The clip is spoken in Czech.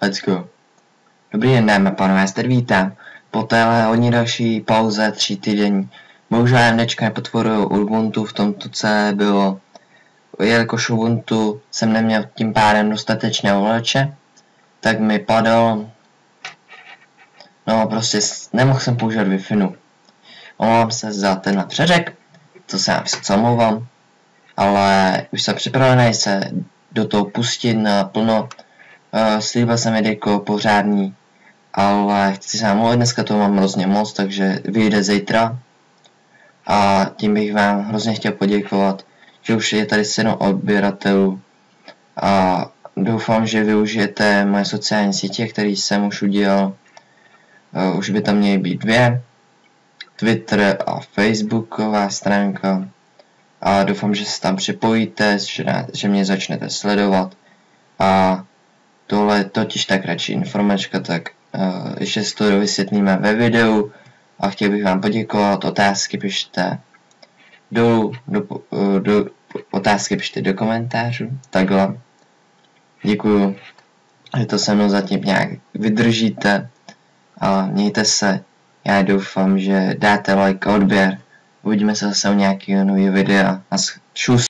Let's go. Dobrý den, dámy a pánové, já zde vítám. Po téhle hodně další pauze 3 týdní. Bohužel dnečka nepotvoruju Ubuntu, v tomto C bylo, jelikož Ubuntu jsem neměl tím pádem dostatečné ovladače, tak mi padal, no prostě nemohl jsem používat Wi-Fi. Omlouvám se za tenhle přeřek, to se vám omlouvám, ale už jsem připravený se do toho pustit naplno. Slíbil jsem videjko pořádný, ale chci se vám mluvit, dneska to mám hrozně moc, takže vyjde zítra. A tím bych vám hrozně chtěl poděkovat, že už je tady 7 odběratelů a doufám, že využijete moje sociální sítě, které jsem už udělal. Už by tam měly být 2, Twitter a Facebooková stránka, a doufám, že se tam připojíte, že mě začnete sledovat. A tohle je totiž tak radši informačka, tak ještě si to vysvětlíme ve videu a chtěl bych vám poděkovat. Otázky pište dolů, otázky pište do komentářů, takhle. Děkuju, že to se mnou zatím nějak vydržíte a mějte se. Já doufám, že dáte like a odběr. Uvidíme se zase u nějakého nového videa a čus.